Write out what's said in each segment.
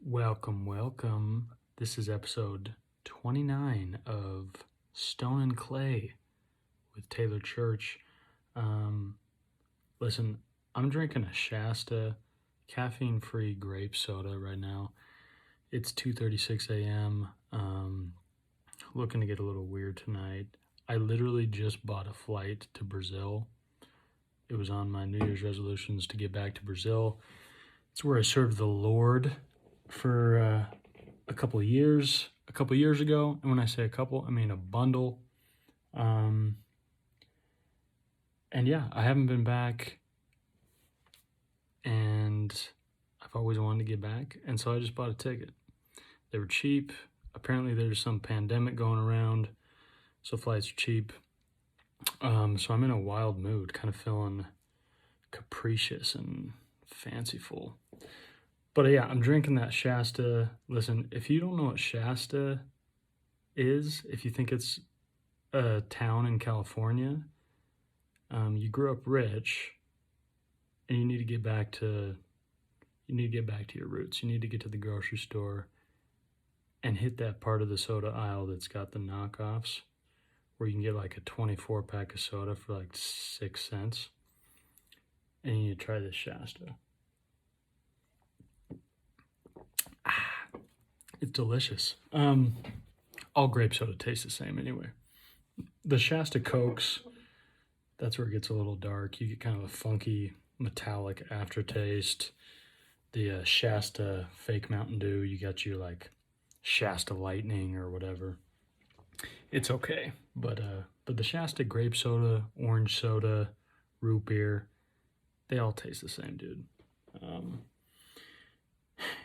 Welcome. This is episode 29 of Stone and Clay with Taylor Church. Listen, I'm drinking a Shasta caffeine-free grape soda right now. It's 2:36 a.m. Looking to get a little weird tonight. I literally just bought a flight to Brazil. It was on my New Year's resolutions to get back to Brazil. It's where I served the Lord for a couple years ago. And when I say a couple, I mean a bundle. And yeah, I haven't been back, and I've always wanted to get back, and so I just bought a ticket. They were cheap. Apparently there's some pandemic going around, so flights are cheap. So I'm in a wild mood, kind of feeling capricious and fanciful. But yeah, I'm drinking that Shasta. Listen, if you don't know what Shasta is, if you think it's a town in California, you grew up rich, and you need to get back to your roots. You need to get to the grocery store and hit that part of the soda aisle that's got the knockoffs, where you can get like a 24 pack of soda for like 6 cents, and you try this Shasta. It's delicious. All grape soda tastes the same anyway. The Shasta Cokes, that's where it gets a little dark. You get kind of a funky metallic aftertaste. The Shasta fake Mountain Dew, you got your like Shasta Lightning or whatever. It's okay, but the Shasta grape soda, orange soda, root beer, they all taste the same, dude.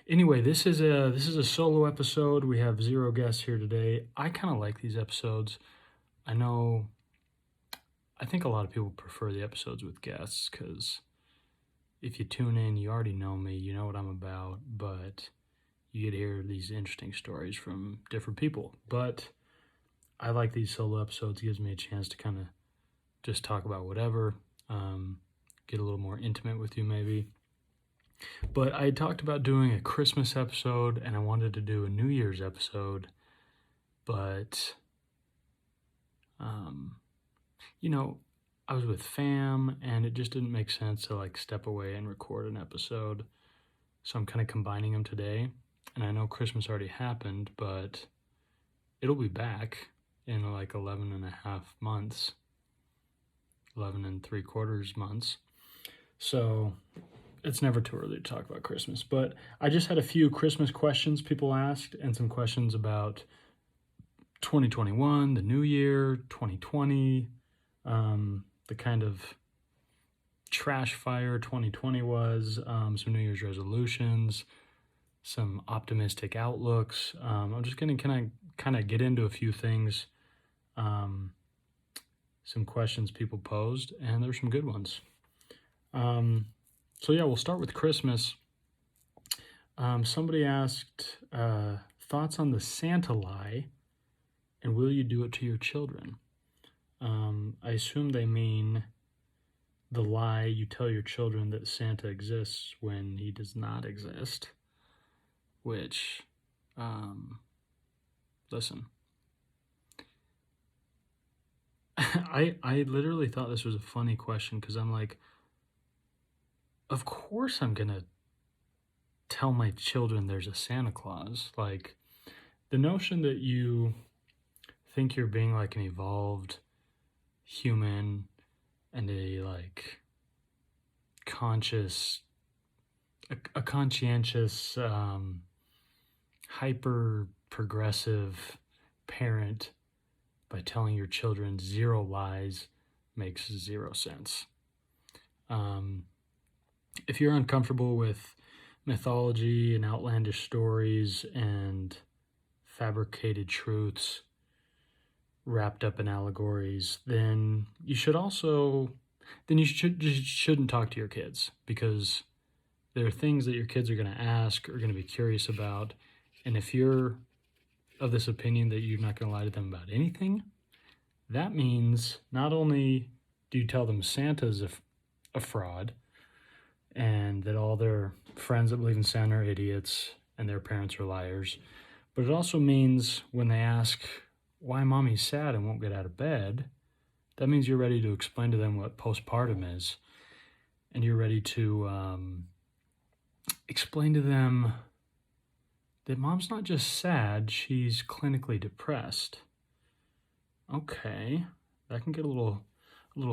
Anyway, this is a solo episode. We have 0 guests here today. I kind of like these episodes. I think a lot of people prefer the episodes with guests because if you tune in, you already know me, you know what I'm about, but you get to hear these interesting stories from different people. But I like these solo episodes. It gives me a chance to kind of just talk about whatever, get a little more intimate with you maybe. But I talked about doing a Christmas episode, and I wanted to do a New Year's episode, but I was with fam, and it just didn't make sense to like step away and record an episode. So I'm kind of combining them today. And I know Christmas already happened, but it'll be back in like 11 and a half months, 11 and 3/4 months. So it's never too early to talk about Christmas. But I just had a few Christmas questions people asked, and some questions about 2021, the new year, 2020, the kind of trash fire 2020 was, some New Year's resolutions, some optimistic outlooks. I'm just going to kind of get into a few things, some questions people posed, and there's some good ones. So yeah, we'll start with Christmas. Somebody asked thoughts on the Santa lie, and will you do it to your children? I assume they mean the lie you tell your children that Santa exists when he does not exist, which, listen, I literally thought this was a funny question because I'm like, of course I'm going to tell my children there's a Santa Claus. Like, the notion that you think you're being like an evolved human and a like conscientious, hyper progressive parent by telling your children 0 lies makes 0 sense. If you're uncomfortable with mythology and outlandish stories and fabricated truths wrapped up in allegories, then you shouldn't talk to your kids, because there are things that your kids are going to ask, or going to be curious about, and if you're of this opinion that you're not going to lie to them about anything, that means not only do you tell them Santa's a fraud, and that all their friends that believe in Santa are idiots, and their parents are liars. But it also means when they ask why mommy's sad and won't get out of bed, that means you're ready to explain to them what postpartum is. And you're ready to explain to them that mom's not just sad, she's clinically depressed. Okay, that can get a little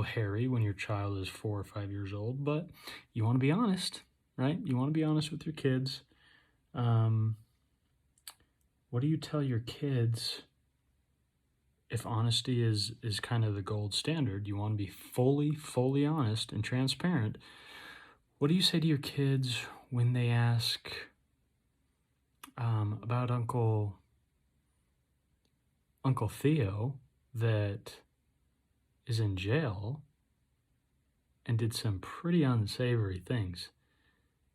hairy when your child is 4 or 5 years old, but you want to be honest, right? You want to be honest with your kids. What do you tell your kids if honesty is kind of the gold standard? You want to be fully honest and transparent. What do you say to your kids when they ask about Uncle Theo that is in jail and did some pretty unsavory things?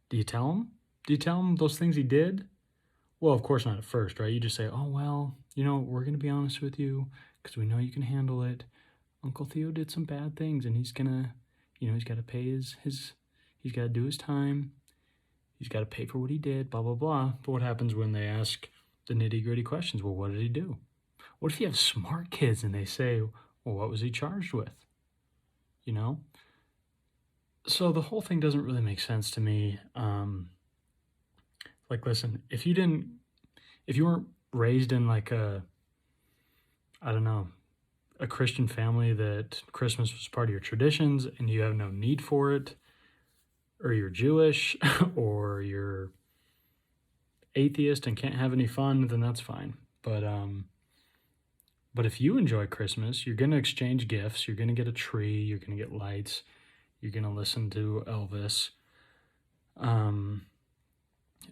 Do you tell them? Do you tell them those things he did? Well, of course not at first, right? You just say, oh, well, we're going to be honest with you because we know you can handle it. Uncle Theo did some bad things and he's going to, he's got to pay he's got to do his time. He's got to pay for what he did, blah, blah, blah. But what happens when they ask the nitty-gritty questions? Well, what did he do? What if you have smart kids and they say, well, what was he charged with? So the whole thing doesn't really make sense to me. Listen, if you weren't raised in a Christian family that Christmas was part of your traditions and you have no need for it, or you're Jewish or you're atheist and can't have any fun, then that's fine. But if you enjoy Christmas, you're going to exchange gifts, you're going to get a tree, you're going to get lights, you're going to listen to Elvis.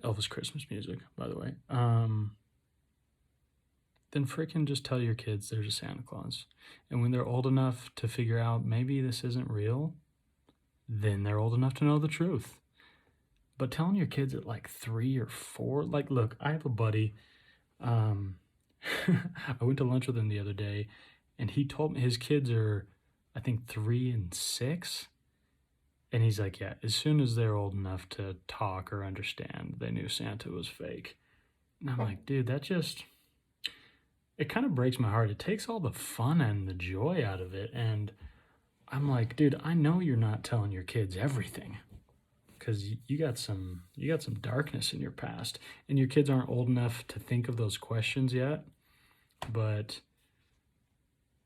Elvis Christmas music, by the way. Then freaking just tell your kids there's a Santa Claus. And when they're old enough to figure out maybe this isn't real, then they're old enough to know the truth. But telling your kids at 3 or 4, look, I have a buddy. I went to lunch with him the other day, and he told me his kids are, I think, 3 and 6. And he's like, yeah, as soon as they're old enough to talk or understand, they knew Santa was fake. And I'm like, dude, it kind of breaks my heart. It takes all the fun and the joy out of it. And I'm like, dude, I know you're not telling your kids everything because you got some darkness in your past, and your kids aren't old enough to think of those questions yet. But,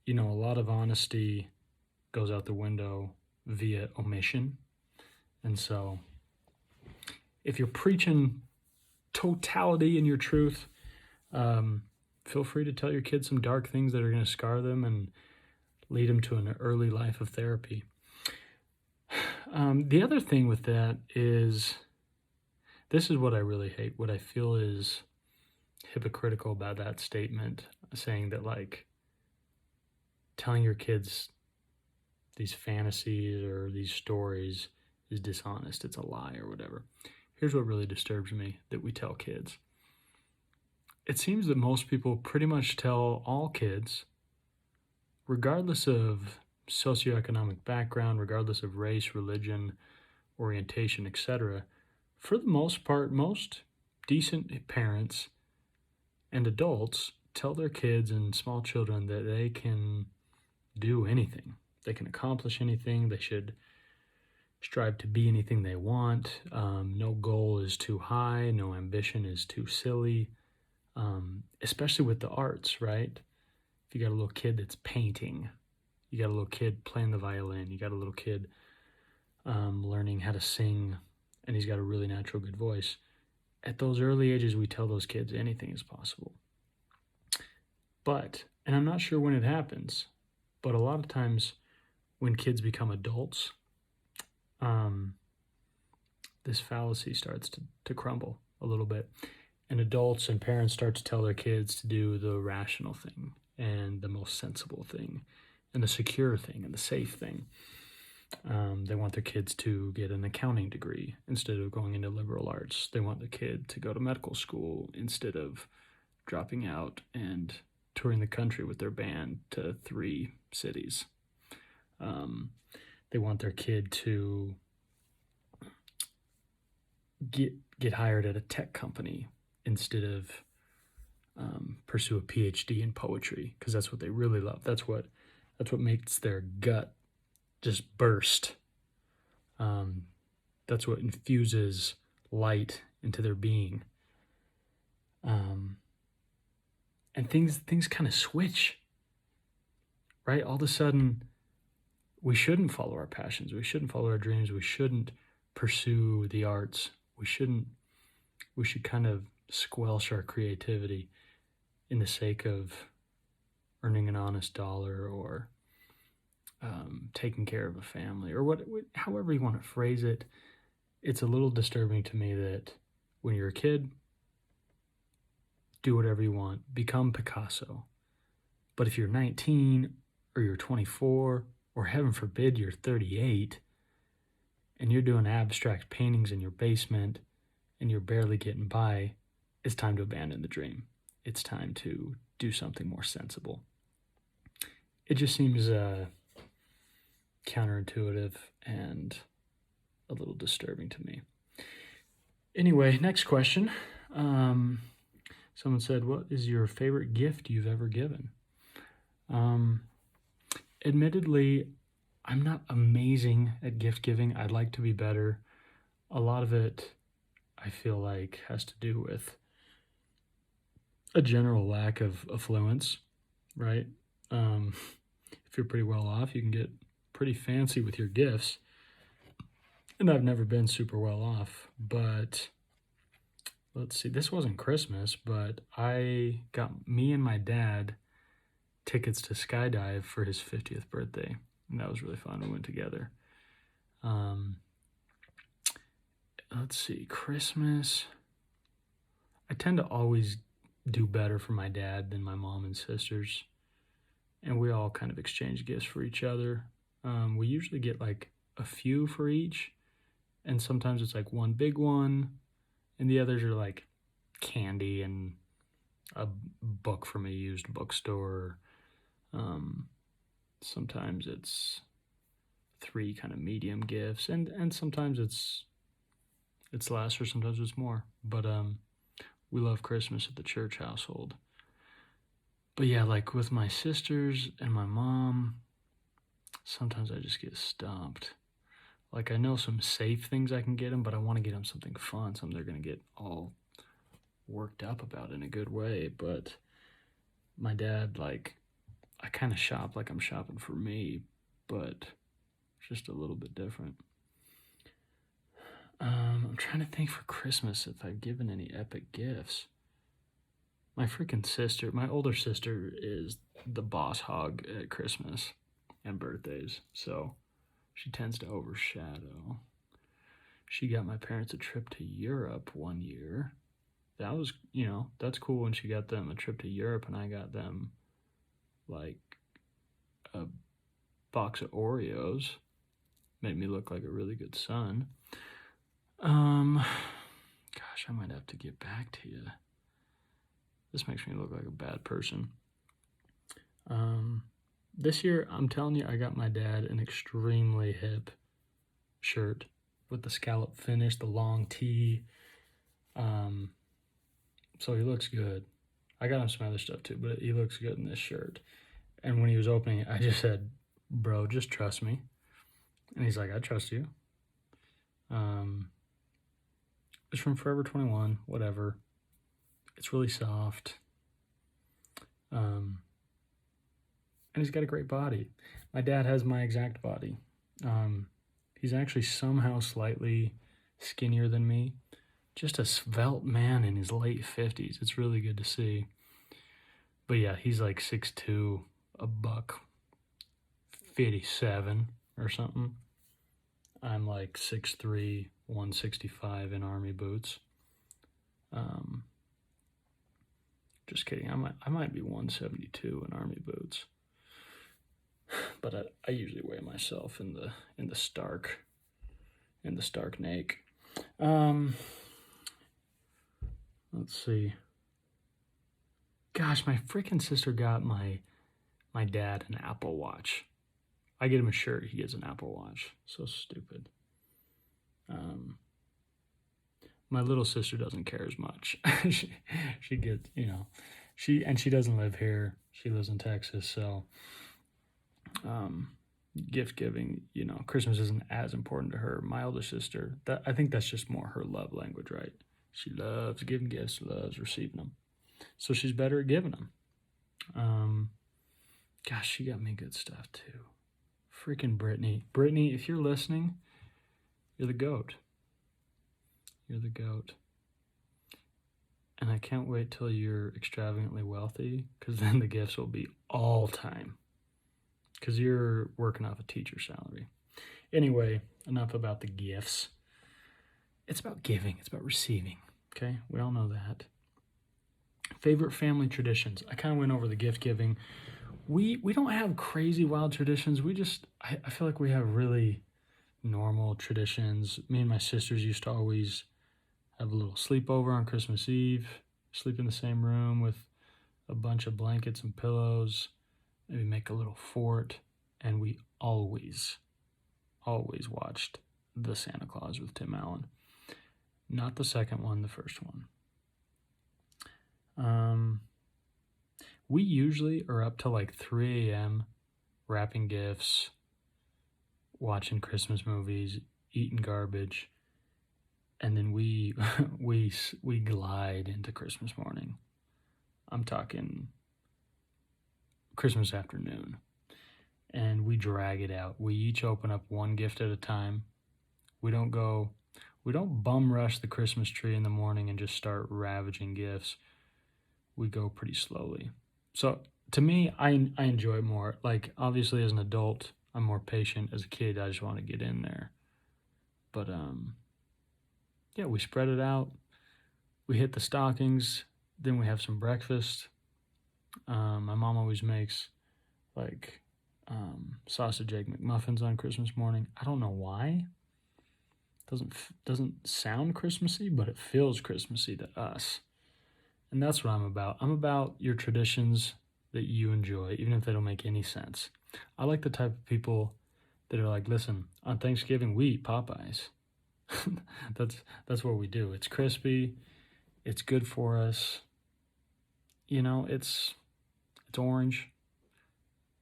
a lot of honesty goes out the window via omission. And so if you're preaching totality in your truth, feel free to tell your kids some dark things that are going to scar them and lead them to an early life of therapy. The other thing with that is, this is what I really hate. What I feel is hypocritical about that statement, saying that telling your kids these fantasies or these stories is dishonest, it's a lie or whatever. Here's what really disturbs me that we tell kids. It seems that most people pretty much tell all kids, regardless of socioeconomic background, regardless of race, religion, orientation, etc., for the most part, most decent parents and adults tell their kids and small children that they can do anything. They can accomplish anything. They should strive to be anything they want. No goal is too high. No ambition is too silly, especially with the arts, right? If you got a little kid that's painting, you got a little kid playing the violin, you got a little kid learning how to sing, and he's got a really natural good voice. At those early ages, we tell those kids anything is possible. But, and I'm not sure when it happens, but a lot of times when kids become adults, this fallacy starts to crumble a little bit. And adults and parents start to tell their kids to do the rational thing and the most sensible thing and the secure thing and the safe thing. They want their kids to get an accounting degree instead of going into liberal arts. They want the kid to go to medical school instead of dropping out and touring the country with their band to 3 cities. They want their kid to get hired at a tech company instead of pursue a PhD in poetry, because that's what they really love. That's what makes their gut just burst. That's what infuses light into their being. And things kind of switch, right? All of a sudden, we shouldn't follow our passions. We shouldn't follow our dreams. We shouldn't pursue the arts. We should kind of squelch our creativity in the sake of earning an honest dollar or taking care of a family or however you want to phrase it. It's a little disturbing to me that when you're a kid, do whatever you want, become Picasso. But if you're 19 or you're 24 or heaven forbid you're 38 and you're doing abstract paintings in your basement and you're barely getting by, it's time to abandon the dream. It's time to do something more sensible. It just seems counterintuitive and a little disturbing to me. Anyway, next question. Someone said, what is your favorite gift you've ever given? Admittedly, I'm not amazing at gift giving. I'd like to be better. A lot of it, I feel like, has to do with a general lack of affluence, right? If you're pretty well off, you can get pretty fancy with your gifts. And I've never been super well off, but let's see, this wasn't Christmas, but I got me and my dad tickets to skydive for his 50th birthday. And that was really fun. We went together. Let's see, Christmas. I tend to always do better for my dad than my mom and sisters. And we all kind of exchange gifts for each other. We usually get like a few for each. And sometimes it's like one big one. And the others are like candy and a book from a used bookstore. Sometimes it's 3 kind of medium gifts. And sometimes it's less or sometimes it's more. But we love Christmas at the church household. But yeah, like with my sisters and my mom, sometimes I just get stumped. Like I know some safe things I can get them, but I want to get them something fun, something they're going to get all worked up about in a good way. But my dad, like, I kind of shop like I'm shopping for me, but it's just a little bit different. I'm trying to think for Christmas if I've given any epic gifts. My freaking sister, my older sister, is the boss hog at Christmas and birthdays, so she tends to overshadow. She got my parents a trip to Europe one year. That was, that's cool when she got them a trip to Europe and I got them like a box of Oreos. Made me look like a really good son. Gosh, I might have to get back to you. This makes me look like a bad person. This year, I'm telling you, I got my dad an extremely hip shirt with the scallop finish, the long tee. So he looks good. I got him some other stuff too, but he looks good in this shirt. And when he was opening it, I just said, bro, just trust me. And he's like, I trust you. It's from Forever 21, whatever. It's really soft. And he's got a great body. My dad has my exact body. He's actually somehow slightly skinnier than me. Just a svelte man in his late 50s. It's really good to see. But yeah, he's like 6'2", $157 or something. I'm like 6'3", 165 in army boots. Just kidding. I might be 172 in army boots. But I usually weigh myself in the stark nake. Let's see. Gosh, my freaking sister got my dad an Apple Watch. I get him a shirt, he gets an Apple Watch. So stupid. My little sister doesn't care as much. she, she gets, she doesn't live here. She lives in Texas, so um, gift giving, Christmas isn't as important to her. My older sister, that I think that's just more her love language, right? She loves giving gifts, loves receiving them, so she's better at giving them. Um, Gosh, she got me good stuff too. Freaking Brittany, if you're listening, you're the goat. You're the goat. And I can't wait till you're extravagantly wealthy, because then the gifts will be all time. Because you're working off a teacher salary. Anyway, enough about the gifts. It's about giving, it's about receiving. Okay, we all know that. Favorite family traditions. I kind of went over the gift giving. We don't have crazy wild traditions. I feel like we have really normal traditions. Me and my sisters used to always have a little sleepover on Christmas Eve, sleep in the same room with a bunch of blankets and pillows, maybe make a little fort, and we always watched The Santa Claus with Tim Allen. Not the second one, the first one. We usually are up till like 3 a.m. wrapping gifts, watching Christmas movies, eating garbage, and then we we glide into Christmas morning. I'm talking Christmas afternoon, and we drag it out. We each open up one gift at a time. We don't bum rush the Christmas tree in the morning and just start ravaging gifts. We go pretty slowly. So to me, I enjoy it more. Like, obviously as an adult, I'm more patient. As a kid, I just want to get in there. But yeah, we spread it out. We hit the stockings. Then we have some breakfast. My mom always makes like sausage egg McMuffins on Christmas morning. I don't know why. Doesn't sound Christmassy, but it feels Christmassy to us. And that's what I'm about. I'm about your traditions that you enjoy, even if they don't make any sense. I like the type of people that are like, listen, on Thanksgiving we eat Popeyes. that's what we do. It's crispy. It's good for us. It's orange.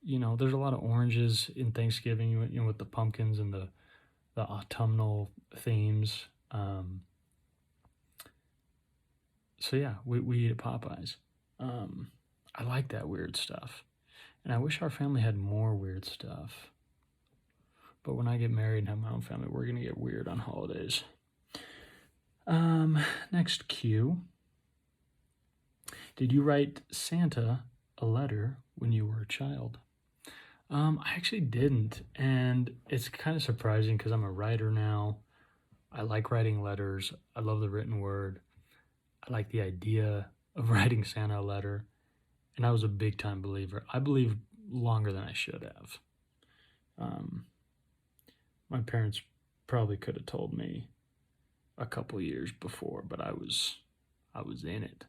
There's a lot of oranges in Thanksgiving, with the pumpkins and the autumnal themes. So yeah, we eat at Popeyes. I like that weird stuff. And I wish our family had more weird stuff. But when I get married and have my own family, we're going to get weird on holidays. Next cue. Did you write Santa a letter when you were a child? I actually didn't. And it's kind of surprising because I'm a writer now. I like writing letters. I love the written word. I like the idea of writing Santa a letter. And I was a big time believer. I believed longer than I should have. My parents probably could have told me a couple years before, but I was in it.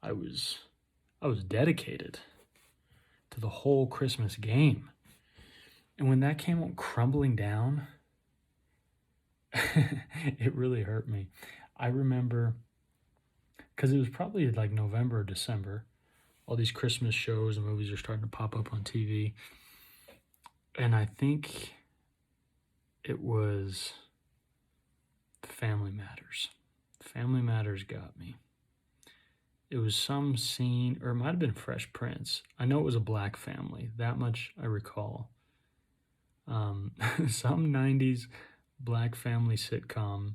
I was dedicated to the whole Christmas game. And when that came on crumbling down, it really hurt me. I remember, because it was probably like November or December, all these Christmas shows and movies are starting to pop up on TV. And I think it was Family Matters. Family Matters got me. It was some scene, or it might have been Fresh Prince. I know it was a black family. That much I recall. Some 90s black family sitcom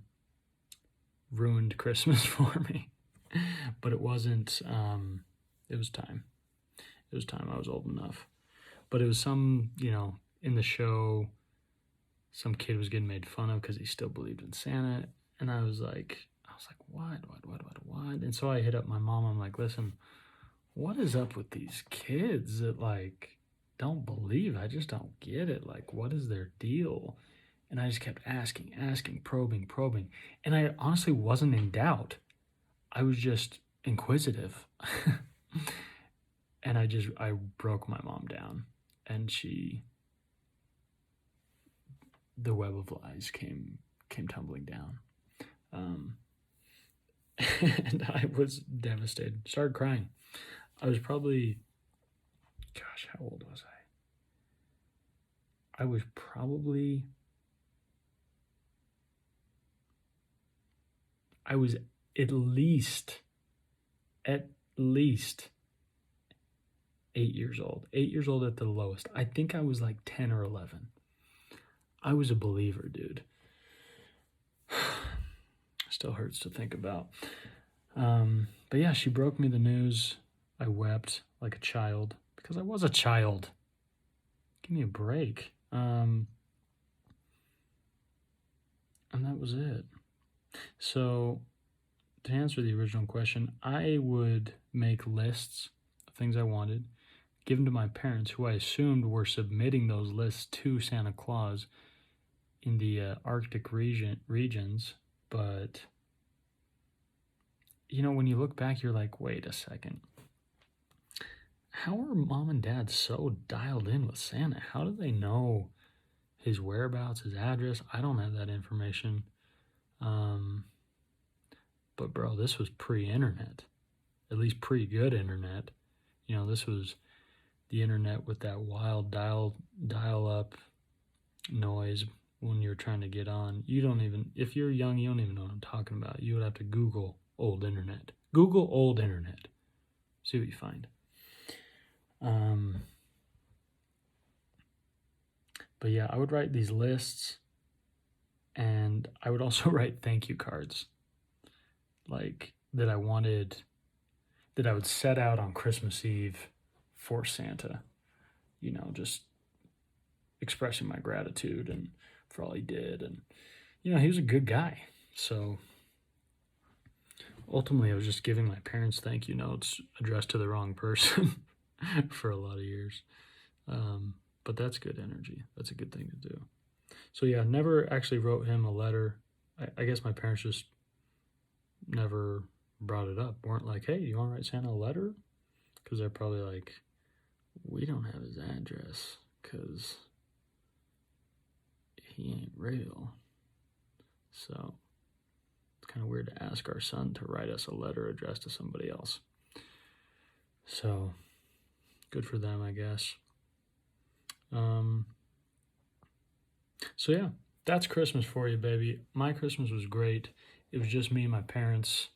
ruined Christmas for me. But it wasn't, it was time. It was time. I was old enough. But it was some, in the show, some kid was getting made fun of because he still believed in Santa. And I was like, what? And so I hit up my mom. I'm like, listen, what is up with these kids that like don't believe? I just don't get it. Like, what is their deal? And I just kept asking, probing. And I honestly wasn't in doubt. I was just inquisitive. And I broke my mom down, and the web of lies came tumbling down. And I was devastated. Started crying. I was probably, gosh, how old was I? I was probably, I was at least, at least 8 years old. 8 years old at the lowest. I think I was like 10 or 11. I was a believer, dude. Still hurts to think about. But yeah, she broke me the news. I wept like a child because I was a child. Give me a break. And that was it. So, to answer the original question, I would make lists of things I wanted, give them to my parents, who I assumed were submitting those lists to Santa Claus in the Arctic regions. But, you know, when you look back, you're like, wait a second. How are mom and dad so dialed in with Santa? How do they know his whereabouts, his address? I don't have that information. But bro, this was pre-internet, at least pre-good internet. You know, this was the internet with that wild dial-up noise when you're trying to get on. You don't even, if you're young, you don't even know what I'm talking about. You would have to Google old internet. Google old internet. See what you find. But yeah, I would write these lists, and I would also write thank you cards, like that I wanted, that I would set out on Christmas Eve for Santa. You know, just expressing my gratitude and for all he did, and you know, he was a good guy. So ultimately, I was just giving my parents thank you notes addressed to the wrong person for a lot of years. But that's good energy. That's a good thing to do. So yeah, never actually wrote him a letter. I guess my parents just never brought it up. Weren't like, hey, you want to write Santa a letter? Because they're probably like, we don't have his address because he ain't real. So it's kind of weird to ask our son to write us a letter addressed to somebody else. So good for them, I guess. So yeah, that's Christmas for you, baby. My Christmas was great. It was just me and my parents.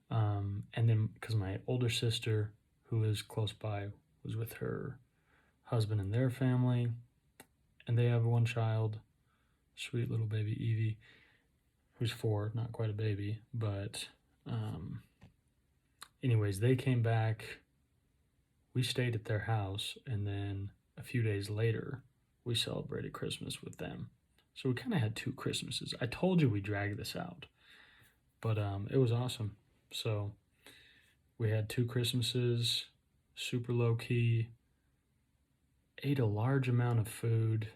And then because my older sister, who is close by, was with her husband and their family, and they have one child, sweet little baby Evie, who's 4, not quite a baby, but anyways, they came back. We stayed at their house, and then a few days later, we celebrated Christmas with them. So we kind of had 2 Christmases. I told you we dragged this out, but it was awesome. So we had 2 Christmases, super low key, ate a large amount of food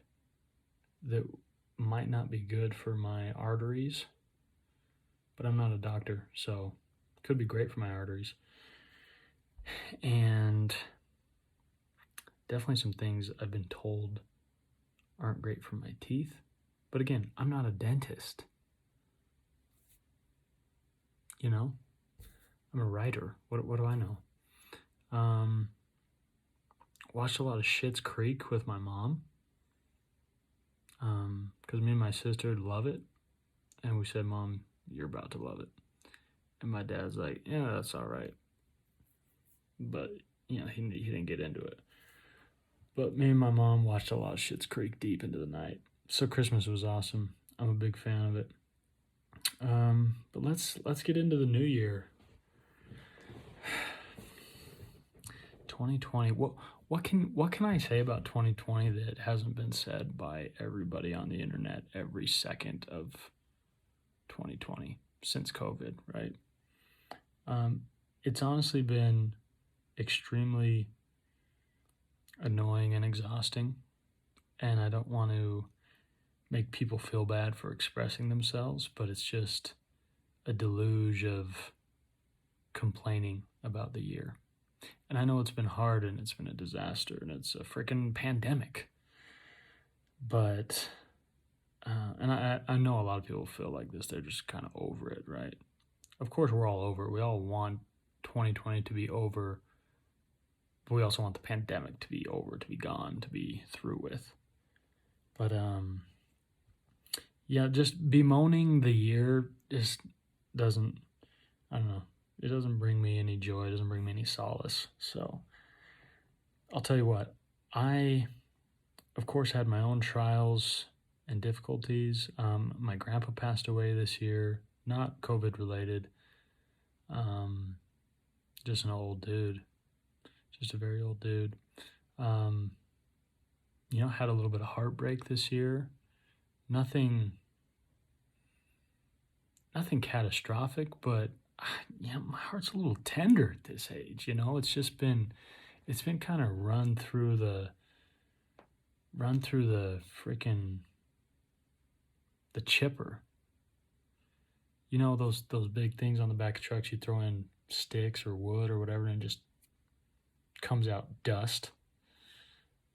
that might not be good for my arteries, but I'm not a doctor, so it could be great for my arteries. And definitely some things I've been told aren't great for my teeth. But again, I'm not a dentist. You know? I'm a writer. What do I know? Watched a lot of Schitt's Creek with my mom. Because me and my sister love it. And we said, Mom, you're about to love it. And my dad's like, yeah, that's all right. But, you know, he didn't get into it. But me and my mom watched a lot of Schitt's Creek deep into the night. So Christmas was awesome. I'm a big fan of it. But let's get into the new year. 2020. What can I say about 2020 that hasn't been said by everybody on the internet every second of 2020 since COVID, right? It's honestly been extremely annoying and exhausting, and I don't want to make people feel bad for expressing themselves, but it's just a deluge of complaining about the year. And I know it's been hard and it's been a disaster and it's a freaking pandemic. But, and I know a lot of people feel like this. They're just kind of over it, right? of course, we're all over it. We all want 2020 to be over, but we also want the pandemic to be over, to be gone, to be through with. But yeah, just bemoaning the year just doesn't, I don't know, it doesn't bring me any joy, it doesn't bring me any solace. So I'll tell you what, I, of course, had my own trials and difficulties. My grandpa passed away this year, not COVID related, just an old dude, just a very old dude. Had a little bit of heartbreak this year. Nothing catastrophic, but my heart's a little tender at this age. It's been kind of run through the freaking the chipper. Those big things on the back of trucks you throw in sticks or wood or whatever, and it just comes out dust.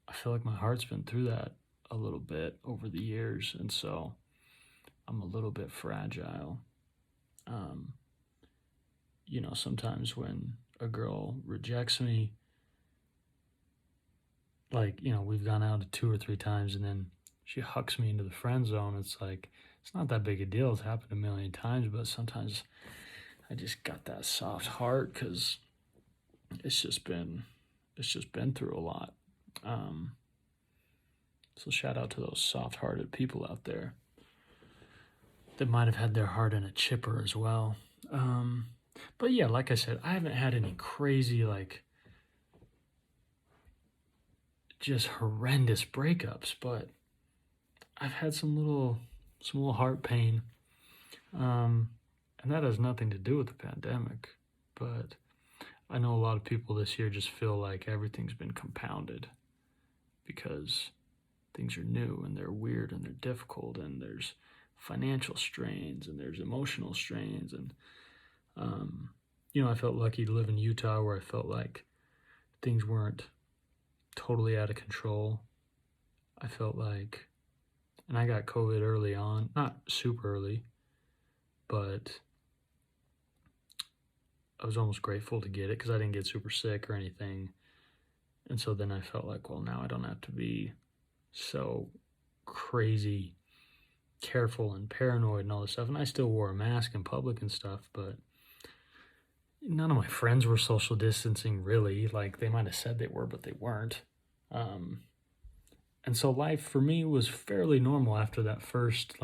I feel like my heart's been through that a little bit over the years, and so I'm a little bit fragile. Sometimes when a girl rejects me, like, we've gone out 2 or 3 times and then she hucks me into the friend zone, it's like, it's not that big a deal. It's happened a million times, but sometimes I just got that soft heart because it's just been through a lot. So shout out to those soft-hearted people out there that might have had their heart in a chipper as well. But yeah, like I said, I haven't had any crazy, like, just horrendous breakups, but I've had some little heart pain. And that has nothing to do with the pandemic, but I know a lot of people this year just feel like everything's been compounded because things are new and they're weird and they're difficult and there's financial strains and there's emotional strains. And, I felt lucky to live in Utah where I felt like things weren't totally out of control. I felt like, and I got COVID early on, not super early, but I was almost grateful to get it because I didn't get super sick or anything. And so then I felt like, well, now I don't have to be so crazy careful and paranoid and all this stuff. And I still wore a mask in public and stuff, but none of my friends were social distancing really. Like, they might have said they were, but they weren't. And so life for me was fairly normal after that first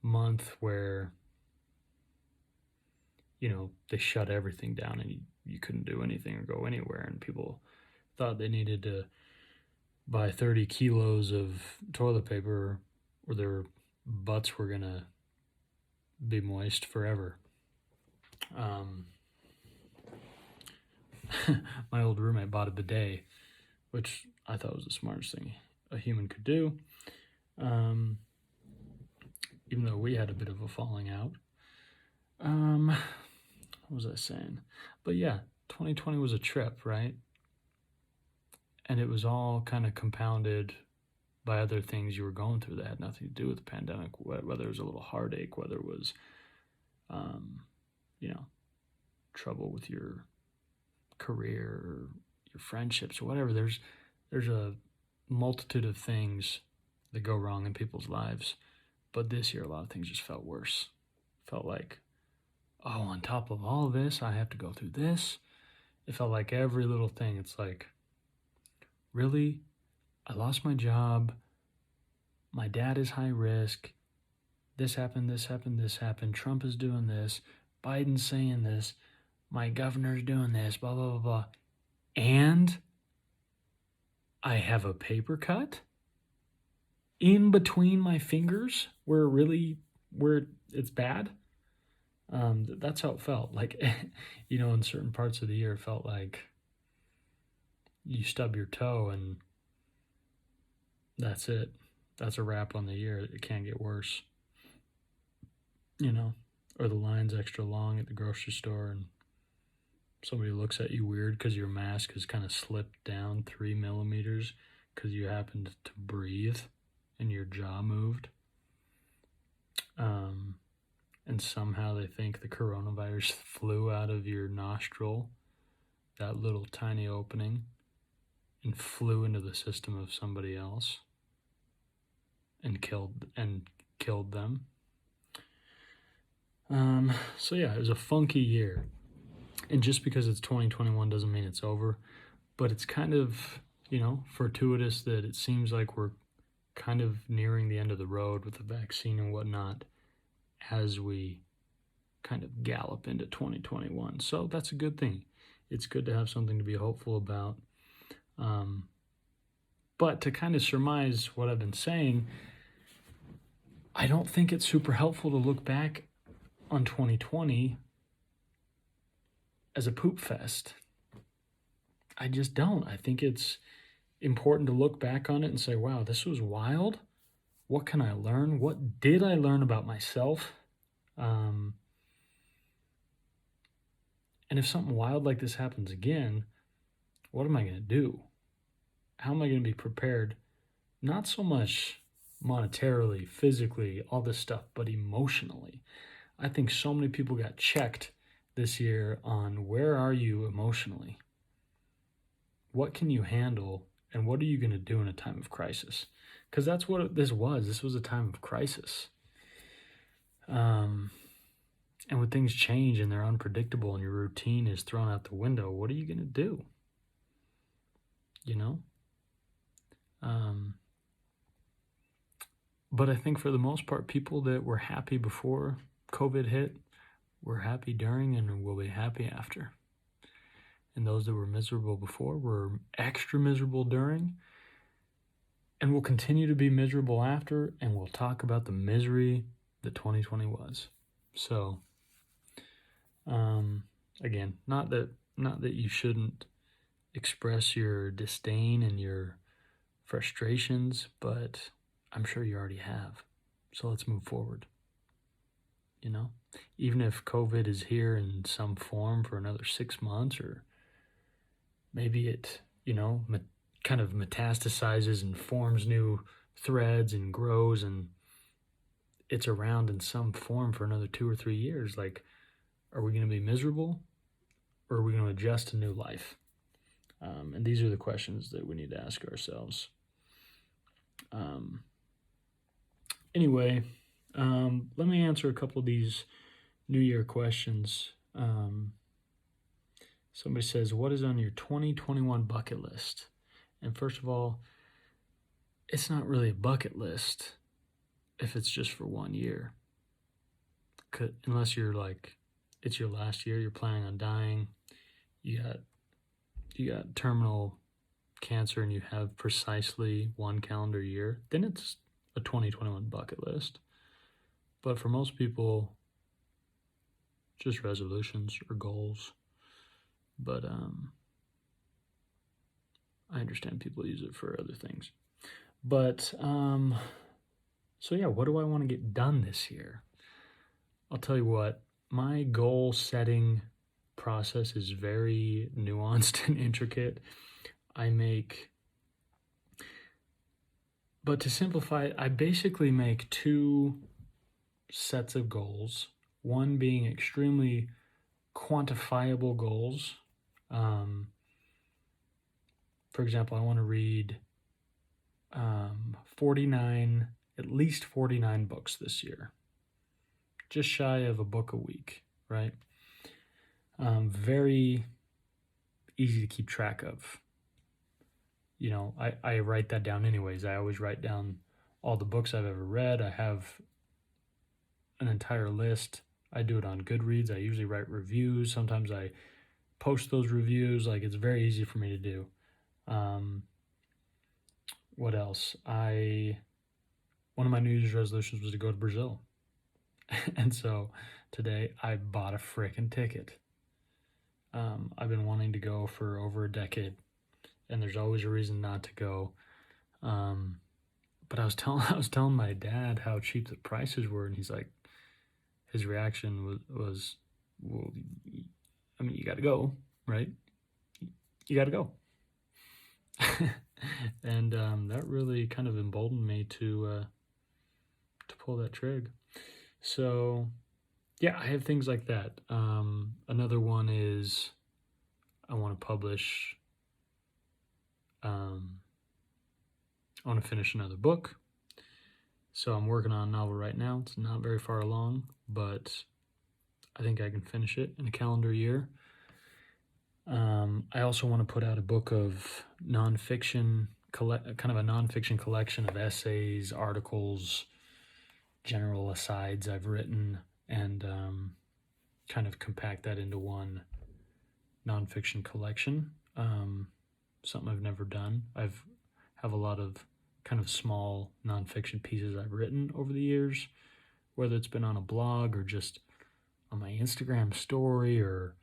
month where they shut everything down and you couldn't do anything or go anywhere, and people thought they needed to buy 30 kilos of toilet paper or their butts were gonna be moist forever. My old roommate bought a bidet, which I thought was the smartest thing a human could do, even though we had a bit of a falling out. What was I saying? But yeah, 2020 was a trip, right? And it was all kind of compounded by other things you were going through that had nothing to do with the pandemic, whether it was a little heartache, whether it was, trouble with your career or your friendships or whatever. There's a multitude of things that go wrong in people's lives. But this year, a lot of things just felt worse. Felt like, oh, on top of all this, I have to go through this. It felt like every little thing. It's like, really? I lost my job. My dad is high risk. This happened, this happened, this happened. Trump is doing this. Biden's saying this. My governor's doing this, blah, blah, blah, blah. And I have a paper cut in between my fingers where it's bad. That's how it felt. Like, in certain parts of the year, it felt like you stub your toe and that's it. That's a wrap on the year. It can't get worse. Or the line's extra long at the grocery store and somebody looks at you weird because your mask has kind of slipped down 3 millimeters because you happened to breathe and your jaw moved. And and somehow they think the coronavirus flew out of your nostril, that little tiny opening, and flew into the system of somebody else and killed them. So yeah, it was a funky year. And just because it's 2021 doesn't mean it's over, but it's kind of, fortuitous that it seems like we're kind of nearing the end of the road with the vaccine and whatnot as we kind of gallop into 2021. So that's a good thing. It's good to have something to be hopeful about. But to kind of surmise what I've been saying, I don't think it's super helpful to look back on 2020 as a poop fest. I just don't. I think it's important to look back on it and say, wow, this was wild. What can I learn? What did I learn about myself? And if something wild like this happens again, what am I going to do? How am I going to be prepared? Not so much monetarily, physically, all this stuff, but emotionally. I think so many people got checked this year on where are you emotionally? What can you handle? And what are you going to do in a time of crisis? Because that's what this was. This was a time of crisis. And when things change and they're unpredictable and your routine is thrown out the window, what are you going to do? But I think for the most part, people that were happy before COVID hit were happy during and will be happy after. And those that were miserable before were extra miserable during and will continue to be miserable after, and we'll talk about the misery that 2020 was. So, again, not that you shouldn't express your disdain and your frustrations, but I'm sure you already have. So let's move forward. Even if COVID is here in some form for another 6 months, or maybe it, kind of metastasizes and forms new threads and grows and it's around in some form for another 2 or 3 years. Like, are we going to be miserable or are we going to adjust to new life? And these are the questions that we need to ask ourselves. Anyway, let me answer a couple of these New Year questions. Somebody says, what is on your 2021 bucket list? And first of all, it's not really a bucket list if it's just for 1 year. Unless you're like, it's your last year, you're planning on dying, you got terminal cancer and you have precisely 1 calendar year, then it's a 2021 bucket list. But for most people, just resolutions or goals. But I understand people use it for other things. But so yeah, what do I want to get done this year? I'll tell you what, my goal setting process is very nuanced and intricate. But to simplify, I basically make 2 sets of goals, one being extremely quantifiable goals. For example, I want to read at least 49 books this year, just shy of a book a week, right? Very easy to keep track of. I write that down anyways. I always write down all the books I've ever read. I have an entire list. I do it on Goodreads. I usually write reviews. Sometimes I post those reviews. Like, it's very easy for me to do. What else? One of my New Year's resolutions was to go to Brazil. And so today I bought a frickin' ticket. I've been wanting to go for over a decade, and there's always a reason not to go. But I was telling my dad how cheap the prices were, and he's like, his reaction was, well, I mean, you got to go, right? You got to go. And that really kind of emboldened me to pull that trig. So yeah, I have things like that. Another one is I want to publish, um, I want to finish another book. So I'm working on a novel right now. It's not very far along, but I think I can finish it in a calendar year. I also want to put out a book of nonfiction, kind of a nonfiction collection of essays, articles, general asides I've written, and kind of compact that into one nonfiction collection. Something I've never done. Have a lot of kind of small nonfiction pieces I've written over the years, whether it's been on a blog or just on my Instagram story or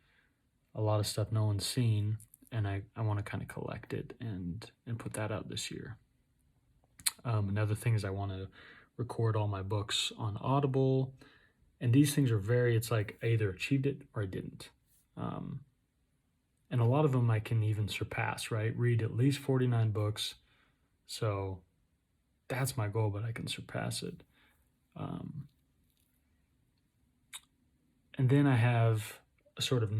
a lot of stuff no one's seen, and I want to kind of collect it and put that out this year. Another thing is I want to record all my books on Audible, and these things are it's like I either achieved it or I didn't. And a lot of them I can even surpass, right? Read at least 49 books. So that's my goal, but I can surpass it. And then I have a sort of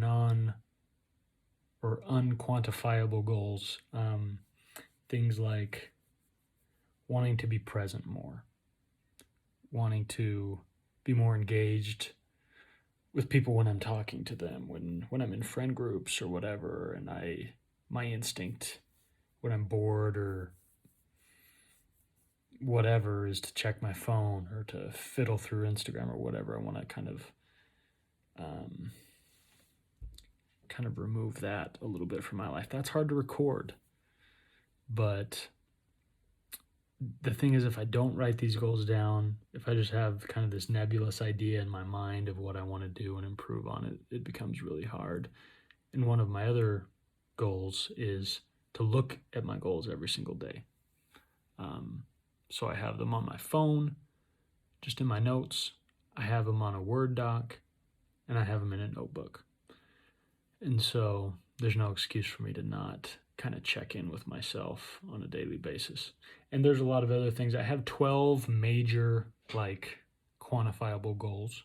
or unquantifiable goals. Things like wanting to be present more, wanting to be more engaged with people when I'm talking to them, when I'm in friend groups or whatever, and my instinct when I'm bored or whatever is to check my phone or to fiddle through Instagram or whatever. I want to kind of remove that a little bit from my life. That's hard to record, but the thing is, if I don't write these goals down, if I just have kind of this nebulous idea in my mind of what I want to do and improve on it, it becomes really hard. And one of my other goals is to look at my goals every single day. So I have them on my phone, just in my notes. I have them on a Word doc, and I have them in a notebook. And so there's no excuse for me to not kind of check in with myself on a daily basis. And there's a lot of other things. I have 12 major, like, quantifiable goals,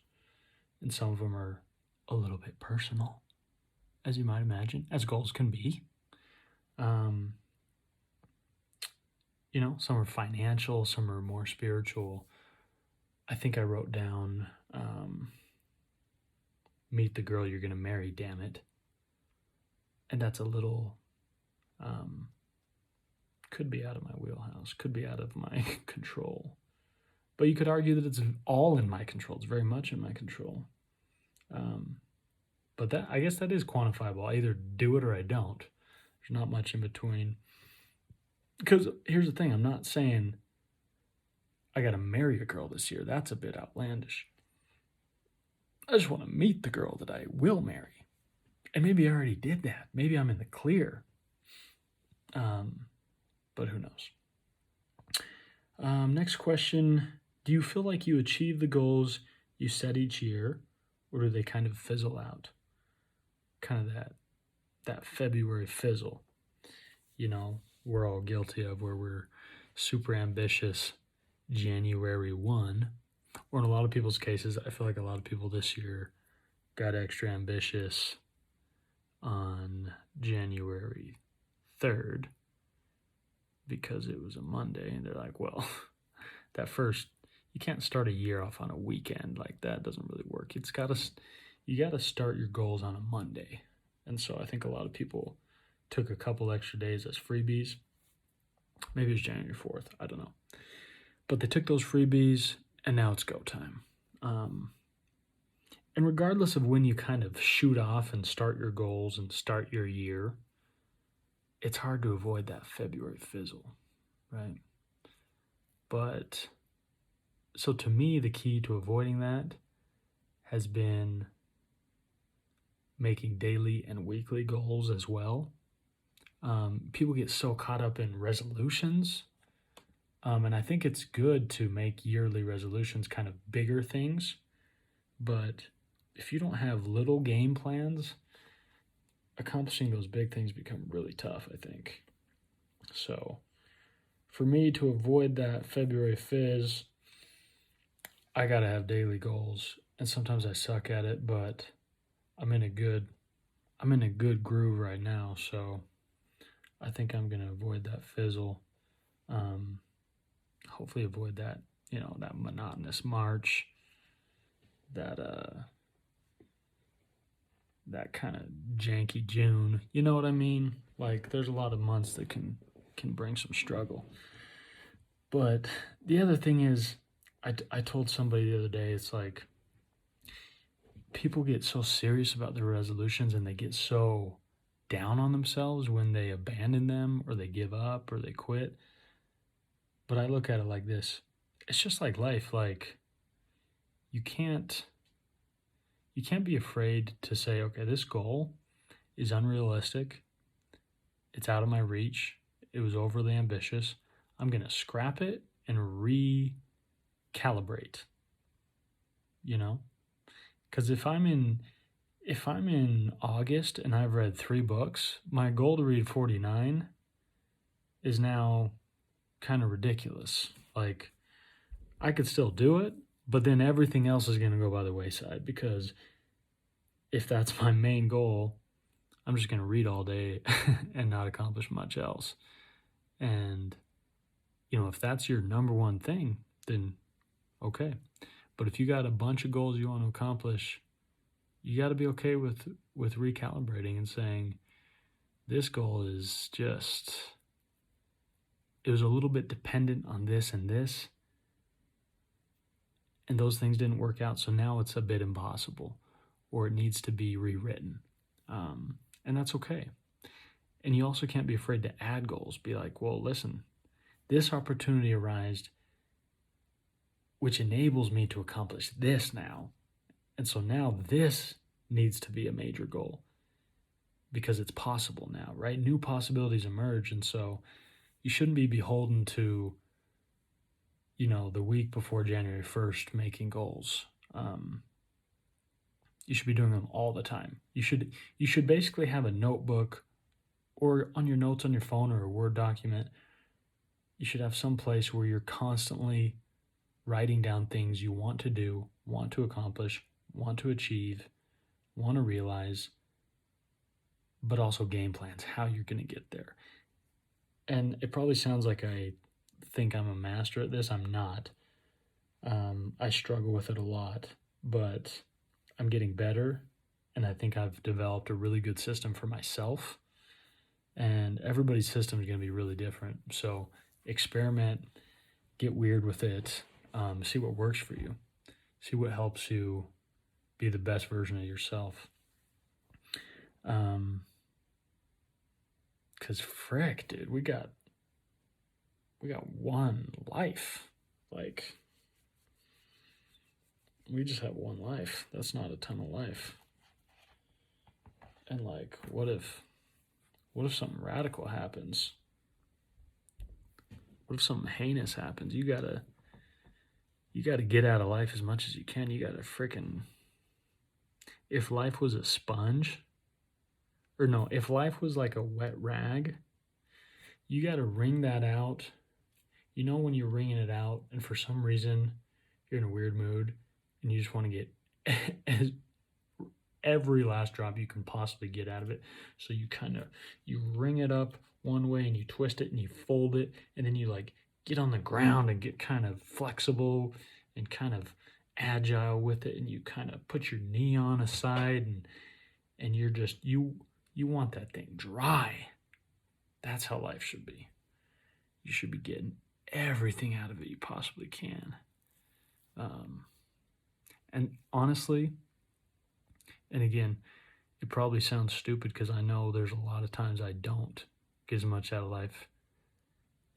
and some of them are a little bit personal, as you might imagine, as goals can be. Some are financial, some are more spiritual. I think I wrote down, meet the girl you're going to marry, damn it. And that's a little, could be out of my wheelhouse, could be out of my control. But you could argue that it's all in my control. It's very much in my control. But I guess that is quantifiable. I either do it or I don't. There's not much in between. Because here's the thing, I'm not saying I got to marry a girl this year. That's a bit outlandish. I just want to meet the girl that I will marry. And maybe I already did that. Maybe I'm in the clear. But who knows? Next question. Do you feel like you achieve the goals you set each year, or do they kind of fizzle out? Kind of that February fizzle. We're all guilty of, where we're super ambitious January 1, or in a lot of people's cases, I feel like a lot of people this year got extra ambitious on January 3rd because it was a Monday, and they're like, well, you can't start a year off on a weekend. Like, that doesn't really work. You got to start your goals on a Monday. And so I think a lot of people took a couple extra days as freebies. Maybe it was January 4th. I don't know. But they took those freebies, and now it's go time. And regardless of when you kind of shoot off and start your goals and start your year, it's hard to avoid that February fizzle, right? But so to me, the key to avoiding that has been making daily and weekly goals as well. People get so caught up in resolutions, and I think it's good to make yearly resolutions kind of bigger things, but if you don't have little game plans, accomplishing those big things become really tough, I think. So for me to avoid that February fizz, I got to have daily goals and sometimes I suck at it, but I'm in a good groove right now, so I think I'm gonna avoid that fizzle. Um, Hopefully avoid that, that monotonous March, that that kind of janky June. You know what I mean? Like there's a lot of months that can bring some struggle. But the other thing is, I told somebody the other day, it's like people get so serious about their resolutions and they get so down on themselves when they abandon them or they give up or they quit. But I look at it like this. It's just like life. Like you can't be afraid to say, okay, this goal is unrealistic. It's out of my reach. It was overly ambitious. I'm going to scrap it and recalibrate, you know? Cuz if I'm in August and I've read 3 books, my goal to read 49 is now kind of ridiculous. Like I could still do it, but then everything else is going to go by the wayside because if that's my main goal, I'm just going to read all day and not accomplish much else. And, if that's your number one thing, then okay. But if you got a bunch of goals you want to accomplish, you got to be okay with recalibrating and saying, this goal is just, it was a little bit dependent on this and this, and those things didn't work out. So now it's a bit impossible, or it needs to be rewritten. And that's okay. And you also can't be afraid to add goals. Be like, well, listen, this opportunity arose, which enables me to accomplish this now. And so now this needs to be a major goal because it's possible now, right? New possibilities emerge. And so you shouldn't be beholden to, the week before January 1st making goals. You should be doing them all the time. You should basically have a notebook or on your notes on your phone or a Word document. You should have some place where you're constantly writing down things you want to do, want to accomplish, want to achieve, want to realize, but also game plans, how you're going to get there. And it probably sounds like I think I'm a master at this. I'm not. I struggle with it a lot, but I'm getting better, and I think I've developed a really good system for myself. And everybody's system is going to be really different. So experiment, get weird with it, see what works for you, see what helps you be the best version of yourself. Cause frick, dude, we got one life. Like, we just have one life. That's not a ton of life. And like, what if something radical happens? What if something heinous happens? You gotta get out of life as much as you can. You gotta freaking, if life was a sponge, or no, if life was like a wet rag, you gotta wring that out. You know when you're wringing it out and for some reason you're in a weird mood and you just want to get every last drop you can possibly get out of it. So you wring it up one way and you twist it and you fold it, and then you like get on the ground and get kind of flexible and kind of agile with it, and you kind of put your knee on a side, and you're just you want that thing dry. That's how life should be. You should be getting everything out of it you possibly can. And honestly, and again, it probably sounds stupid because I know there's a lot of times I don't get as much out of life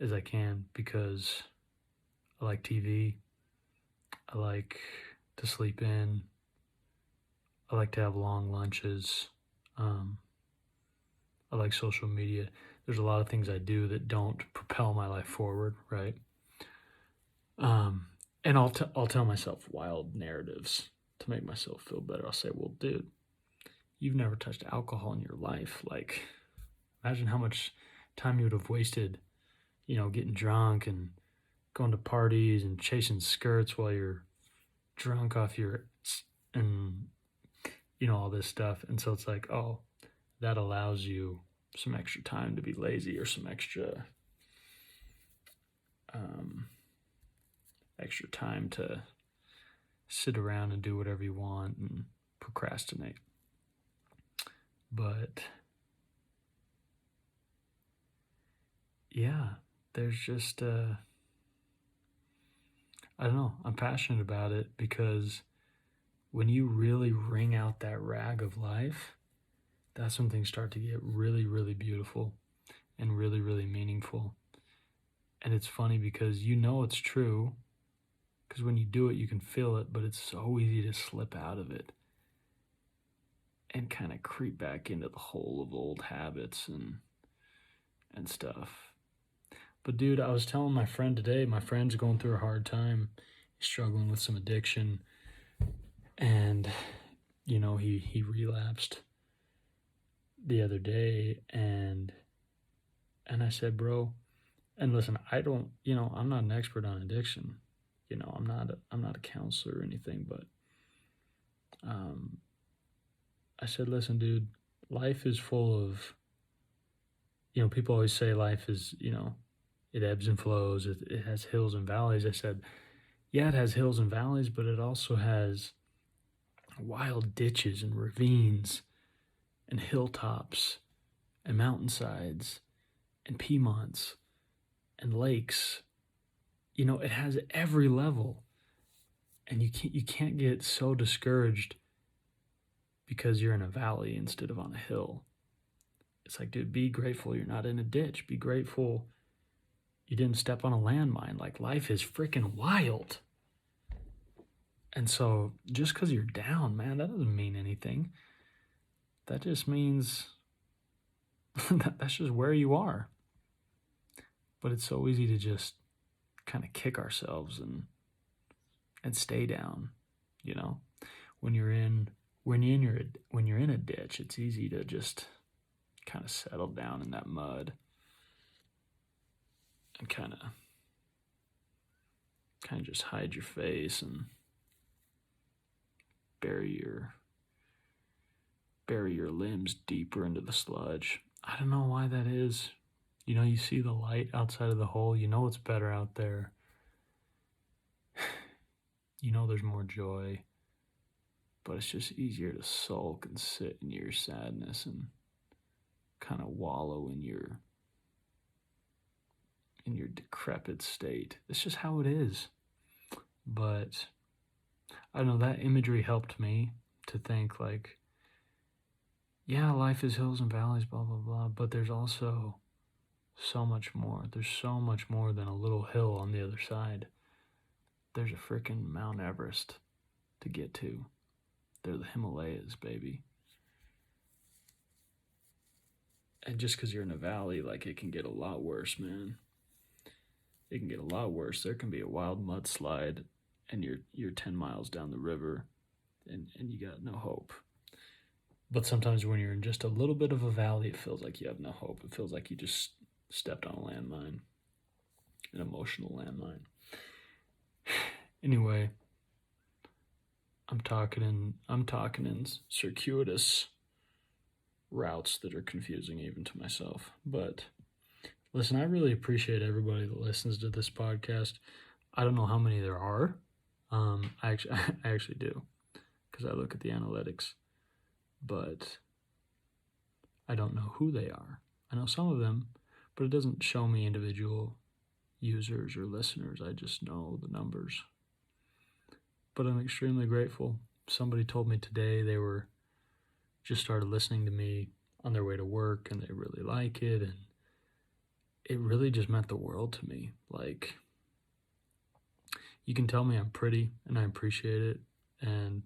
as I can because I like TV, I like to sleep in, I like to have long lunches, I like social media. There's a lot of things I do that don't propel my life forward, right? And I'll tell myself wild narratives to make myself feel better. I'll say, well, dude, you've never touched alcohol in your life. Like, imagine how much time you would have wasted, getting drunk and going to parties and chasing skirts while you're drunk off your and, all this stuff. And so it's like, oh, that allows you some extra time to be lazy, or some extra time to sit around and do whatever you want and procrastinate. But yeah, there's just I don't know, I'm passionate about it, because when you really wring out that rag of life, that's when things start to get really, really beautiful and really, really meaningful. And it's funny because it's true, because when you do it, you can feel it, but it's so easy to slip out of it and kind of creep back into the hole of old habits and stuff. But dude, I was telling my friend today, my friend's going through a hard time. He's struggling with some addiction, and he relapsed the other day, and I said, bro, and listen, I don't, I'm not an expert on addiction. I'm not a counselor or anything, but I said, listen, dude, life is full of, people always say life is, it ebbs and flows. It has hills and valleys. I said, yeah, it has hills and valleys, but it also has wild ditches and ravines and hilltops and mountainsides and Piedmonts and lakes. It has every level, and you can't get so discouraged because you're in a valley instead of on a hill. It's like, dude, be grateful you're not in a ditch. Be grateful you didn't step on a landmine. Like, life is freaking wild. And so just because you're down, man, that doesn't mean anything. That just means that's just where you are. But it's so easy to just kind of kick ourselves and stay down. When you're in a ditch, it's easy to just kind of settle down in that mud and kind of just hide your face and bury your limbs deeper into the sludge. I don't know why that is. You see the light outside of the hole. It's better out there. There's more joy. But it's just easier to sulk and sit in your sadness and kind of wallow in your decrepit state. It's just how it is. But I don't know, that imagery helped me to think, like, yeah, life is hills and valleys, blah, blah, blah, but there's also so much more. There's so much more than a little hill on the other side. There's a freaking Mount Everest to get to. They're the Himalayas, baby. And just because you're in a valley, like, it can get a lot worse, man. It can get a lot worse. There can be a wild mudslide, and you're 10 miles down the river, and you got no hope. But sometimes when you're in just a little bit of a valley, it feels like you have no hope. It feels like you just stepped on a landmine, an emotional landmine. Anyway, I'm talking in circuitous routes that are confusing even to myself. But listen, I really appreciate everybody that listens to this podcast. I don't know how many there are. I actually do, because I look at the analytics, but I don't know who they are. I know some of them, but it doesn't show me individual users or listeners. I just know the numbers. But I'm extremely grateful. Somebody told me today they were just started listening to me on their way to work, and they really like it, and it really just meant the world to me. Like, you can tell me I'm pretty, and I appreciate it, and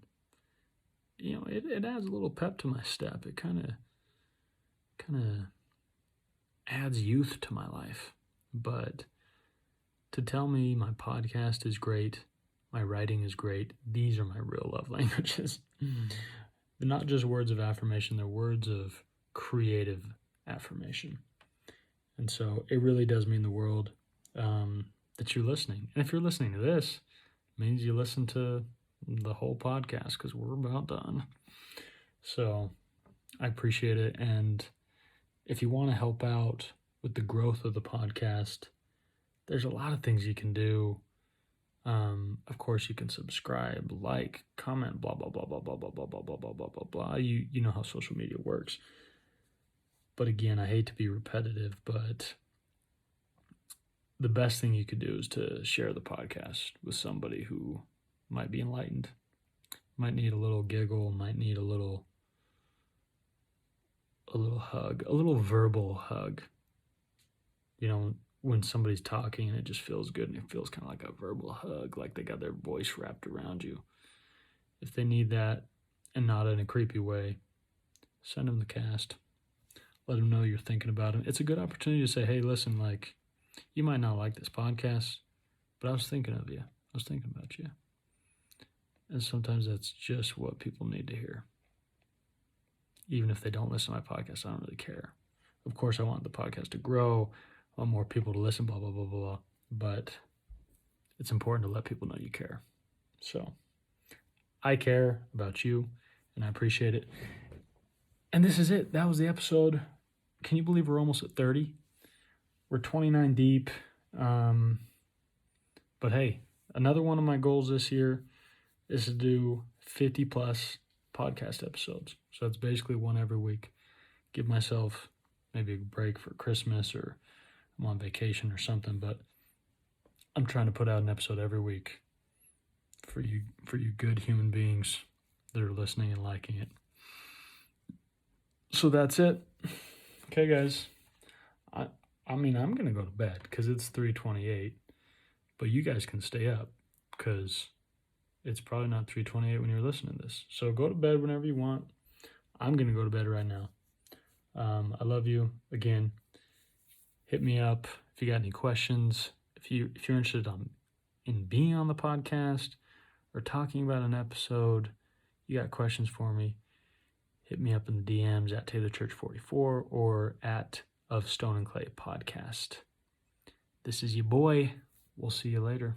it adds a little pep to my step. It kind of adds youth to my life. But to tell me my podcast is great, my writing is great, these are my real love languages. They're not just words of affirmation, they're words of creative affirmation. And so it really does mean the world that you're listening. And if you're listening to this, it means you listen to the whole podcast because we're about done. So I appreciate it. And if you want to help out with the growth of the podcast, there's a lot of things you can do. Of course, you can subscribe, like, comment, blah, blah, blah, blah, blah, blah, blah, blah, blah, blah, blah, blah, blah. You know how social media works. But again, I hate to be repetitive, but the best thing you could do is to share the podcast with somebody who might be enlightened, might need a little giggle, might need a little hug, a little verbal hug. You know, when somebody's talking and it just feels good and it feels kind of like a verbal hug, like they got their voice wrapped around you. If they need that and not in a creepy way, send them the cast. Let them know you're thinking about them. It's a good opportunity to say, hey, listen, like, you might not like this podcast, but I was thinking of you. I was thinking about you. And sometimes that's just what people need to hear. Even if they don't listen to my podcast, I don't really care. Of course, I want the podcast to grow. I want more people to listen, blah, blah, blah, blah, blah. But it's important to let people know you care. So I care about you, and I appreciate it. And this is it. That was the episode. Can you believe we're almost at 30? We're 29 deep. But hey, another one of my goals this year is to do 50 plus podcast episodes. So that's basically one every week. Give myself maybe a break for Christmas or I'm on vacation or something, but I'm trying to put out an episode every week for you good human beings that are listening and liking it. So that's it. Okay, guys. I mean, I'm going to go to bed because it's 3:28, but you guys can stay up because it's probably not 3:28 when you're listening to this. So go to bed whenever you want. I'm going to go to bed right now. I love you. Again, hit me up if you got any questions. If you're interested in being on the podcast or talking about an episode, you got questions for me, hit me up in the DMs at TaylorChurch44 or at Of Stone and Clay Podcast. This is your boy. We'll see you later.